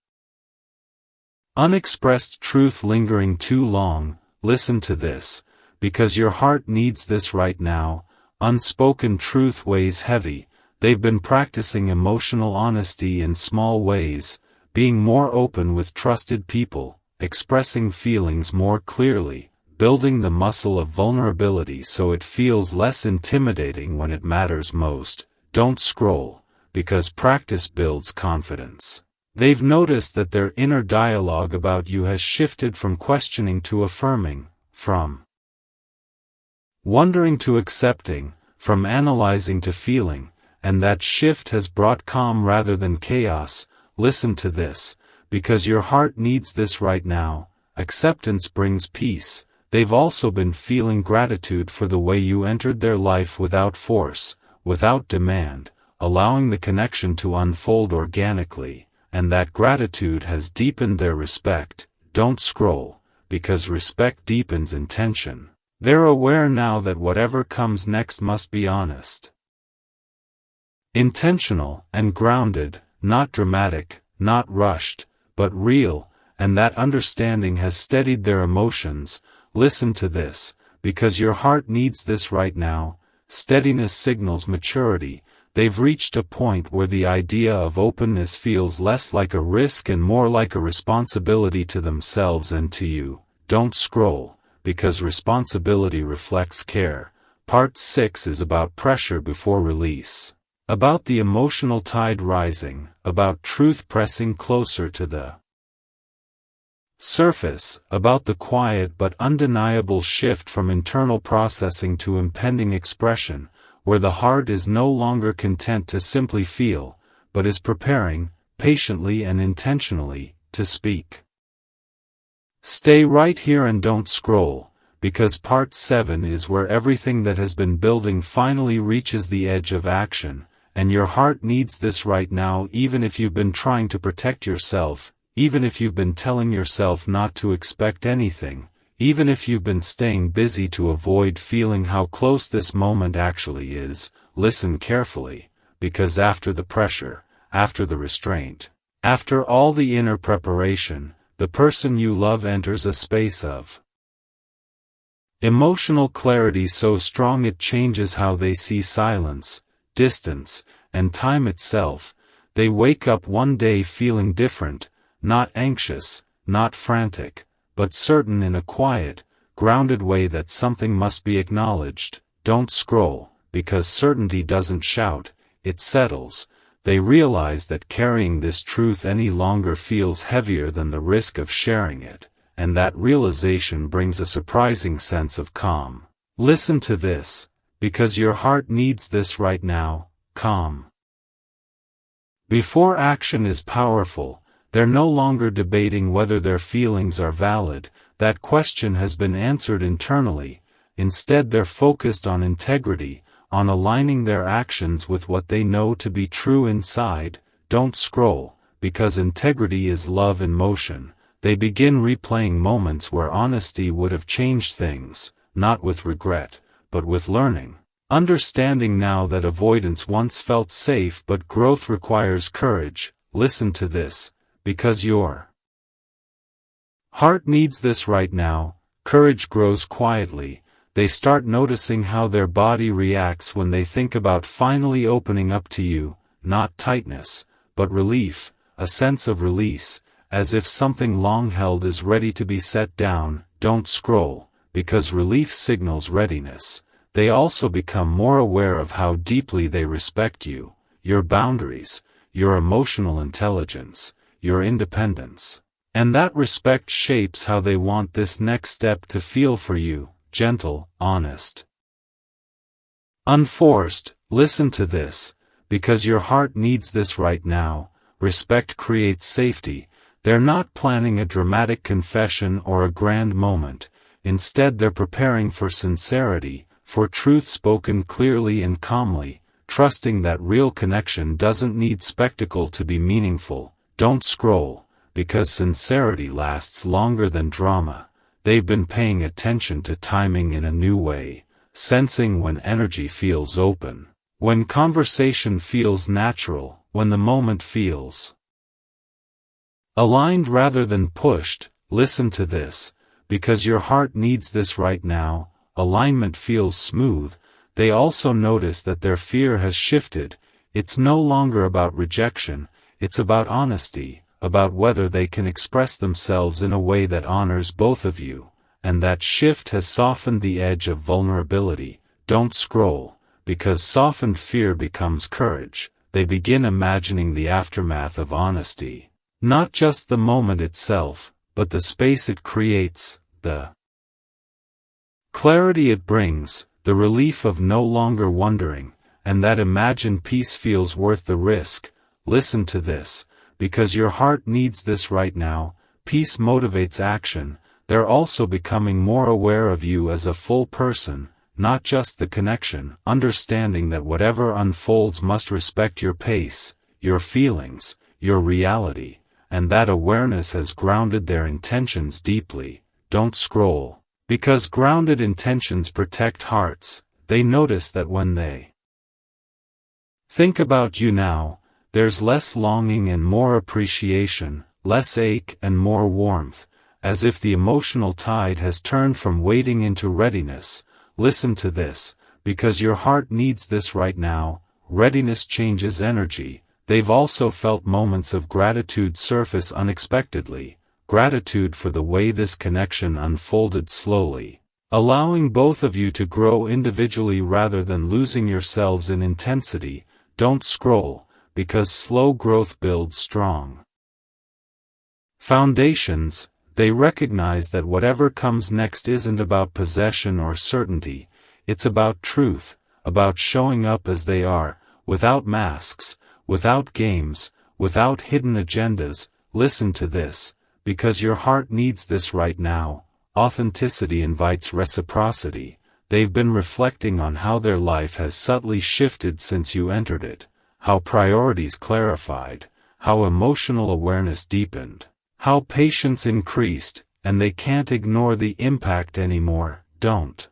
unexpressed truth lingering too long. Listen to this, because your heart needs this right now. Unspoken truth weighs heavy. They've been practicing emotional honesty in small ways, being more open with trusted people, expressing feelings more clearly, building the muscle of vulnerability so it feels less intimidating when it matters most. Don't scroll, because practice builds confidence. They've noticed that their inner dialogue about you has shifted from questioning to affirming, from wondering to accepting, from analyzing to feeling, and that shift has brought calm rather than chaos. Listen to this, because your heart needs this right now. Acceptance brings peace. They've also been feeling gratitude for the way you entered their life without force, without demand, allowing the connection to unfold organically, and that gratitude has deepened their respect. Don't scroll, because respect deepens intention. They're aware now that whatever comes next must be honest, intentional, and grounded, not dramatic, not rushed, but real, and that understanding has steadied their emotions. Listen to this, because your heart needs this right now. Steadiness signals maturity. They've reached a point where the idea of openness feels less like a risk and more like a responsibility to themselves and to you. Don't scroll, because responsibility reflects care. Part 6 is about pressure before release, about the emotional tide rising, about truth pressing closer to the surface, about the quiet but undeniable shift from internal processing to impending expression, where the heart is no longer content to simply feel, but is preparing, patiently and intentionally, to speak. Stay right here and don't scroll, because Part 7 is where everything that has been building finally reaches the edge of action, and your heart needs this right now. Even if you've been trying to protect yourself, even if you've been telling yourself not to expect anything, even if you've been staying busy to avoid feeling how close this moment actually is, listen carefully, because after the pressure, after the restraint, after all the inner preparation, the person you love enters a space of emotional clarity so strong it changes how they see silence, distance, and time itself. They wake up one day feeling different, not anxious, not frantic, but certain in a quiet, grounded way that something must be acknowledged. Don't scroll, because certainty doesn't shout, it settles. They realize that carrying this truth any longer feels heavier than the risk of sharing it, and that realization brings a surprising sense of calm. Listen to this, because your heart needs this right now. Calm before action is powerful. They're no longer debating whether their feelings are valid. That question has been answered internally. Instead, they're focused on integrity, on aligning their actions with what they know to be true inside. Don't scroll, because integrity is love in motion. They begin replaying moments where honesty would have changed things, not with regret, but with learning. Understanding now that avoidance once felt safe but growth requires courage. Listen to this, because your heart needs this right now. Courage grows quietly. They start noticing how their body reacts when they think about finally opening up to you. Not tightness, but relief, a sense of release, as if something long held is ready to be set down. Don't scroll, because relief signals readiness. They also become more aware of how deeply they respect you, your boundaries, your emotional intelligence, your independence. And that respect shapes how they want this next step to feel for you: gentle, honest, unforced. Listen to this, because your heart needs this right now. Respect creates safety. They're not planning a dramatic confession or a grand moment. Instead, they're preparing for sincerity, for truth spoken clearly and calmly, trusting that real connection doesn't need spectacle to be meaningful. Don't scroll, because sincerity lasts longer than drama. They've been paying attention to timing in a new way, sensing when energy feels open, When conversation feels natural, when the moment feels aligned rather than pushed, listen to this, because your heart needs this right now. Alignment feels smooth. They also notice that their fear has shifted. It's no longer about rejection, it's about honesty, about whether they can express themselves in a way that honors both of you, and that shift has softened the edge of vulnerability. Don't scroll, because softened fear becomes courage. They begin imagining the aftermath of honesty. Not just the moment itself, but the space it creates, the clarity it brings, the relief of no longer wondering, and that imagined peace feels worth the risk. Listen to this, because your heart needs this right now. Peace motivates action. They're also becoming more aware of you as a full person, not just the connection, understanding that whatever unfolds must respect your pace, your feelings, your reality, and that awareness has grounded their intentions deeply. Don't scroll, because grounded intentions protect hearts. They notice that when they think about you now, there's less longing and more appreciation, less ache and more warmth, as if the emotional tide has turned from waiting into readiness. Listen to this, because your heart needs this right now. Readiness changes energy. They've also felt moments of gratitude surface unexpectedly, gratitude for the way this connection unfolded slowly, allowing both of you to grow individually rather than losing yourselves in intensity. Don't scroll, because slow growth builds strong foundations. They recognize that whatever comes next isn't about possession or certainty, it's about truth, about showing up as they are, without masks, without games, without hidden agendas. Listen to this, because your heart needs this right now. Authenticity invites reciprocity. They've been reflecting on how their life has subtly shifted since you entered it, how priorities clarified, how emotional awareness deepened, how patience increased, and they can't ignore the impact anymore. Don't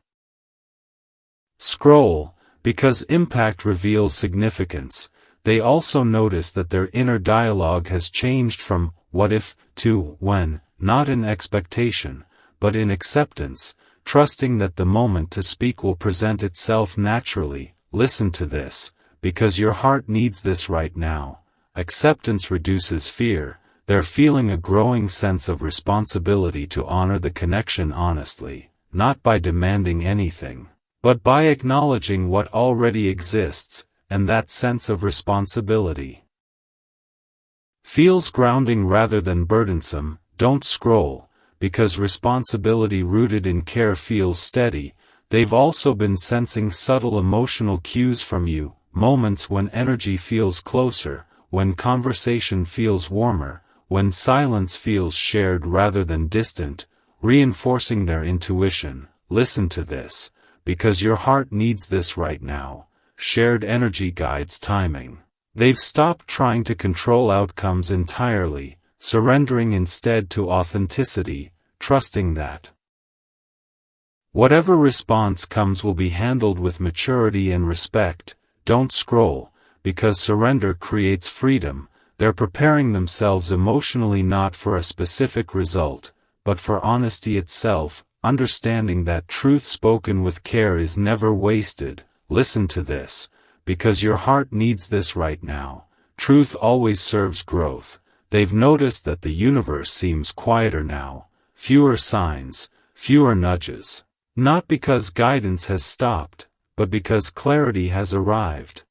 scroll, because impact reveals significance. They also notice that their inner dialogue has changed from what if to when, not in expectation, but in acceptance, trusting that the moment to speak will present itself naturally. Listen to this, because your heart needs this right now. Acceptance reduces fear. They're feeling a growing sense of responsibility to honor the connection honestly, not by demanding anything, but by acknowledging what already exists, and that sense of responsibility feels grounding rather than burdensome. Don't scroll, because responsibility rooted in care feels steady. They've also been sensing subtle emotional cues from you, moments when energy feels closer, when conversation feels warmer, when silence feels shared rather than distant, reinforcing their intuition. Listen to this, because your heart needs this right now. Shared energy guides timing. They've stopped trying to control outcomes entirely, surrendering instead to authenticity, trusting that whatever response comes will be handled with maturity and respect. Don't scroll, because surrender creates freedom. They're preparing themselves emotionally not for a specific result, but for honesty itself, understanding that truth spoken with care is never wasted. Listen to this, because your heart needs this right now. Truth always serves growth. They've noticed that the universe seems quieter now, fewer signs, fewer nudges. Not because guidance has stopped, but because clarity has arrived.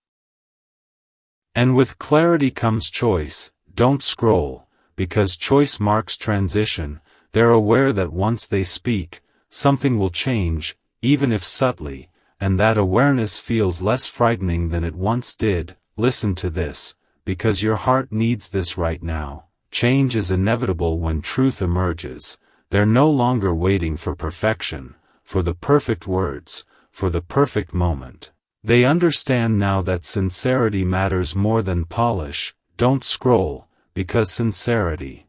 And with clarity comes choice. Don't scroll, because choice marks transition. They're aware that once they speak, something will change, even if subtly, and that awareness feels less frightening than it once did. Listen to this, because your heart needs this right now. Change is inevitable when truth emerges. They're no longer waiting for perfection, for the perfect words, for the perfect moment. They understand now that sincerity matters more than polish. Don't scroll, because sincerity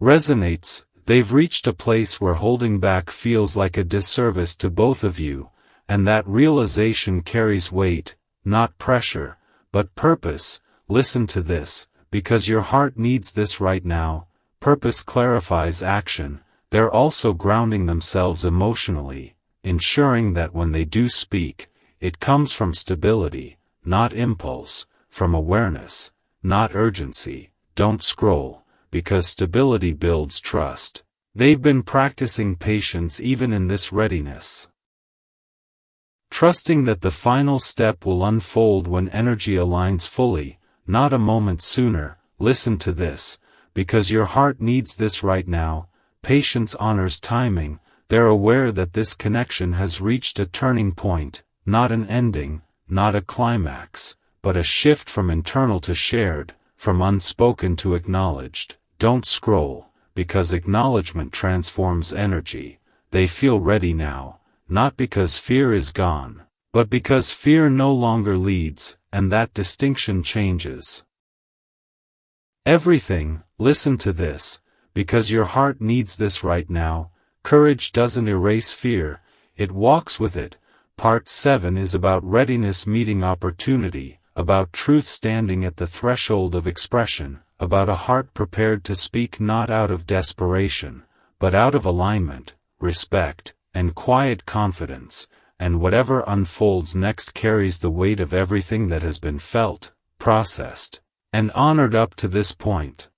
resonates. They've reached a place where holding back feels like a disservice to both of you, and that realization carries weight, not pressure, but purpose. Listen to this, because your heart needs this right now. Purpose clarifies action. They're also grounding themselves emotionally, ensuring that when they do speak, it comes from stability, not impulse, from awareness, not urgency. Don't scroll, because stability builds trust. They've been practicing patience even in this readiness, trusting that the final step will unfold when energy aligns fully, not a moment sooner. Listen to this, because your heart needs this right now. Patience honors timing. They're aware that this connection has reached a turning point, not an ending, not a climax, but a shift from internal to shared, from unspoken to acknowledged. Don't scroll, because acknowledgement transforms energy. They feel ready now, not because fear is gone, but because fear no longer leads, and that distinction changes everything. Listen to this, because your heart needs this right now. Courage doesn't erase fear, it walks with it. Part 7 is about readiness meeting opportunity, about truth standing at the threshold of expression, about a heart prepared to speak not out of desperation, but out of alignment, respect, and quiet confidence. And whatever unfolds next carries the weight of everything that has been felt, processed, and honored up to this point.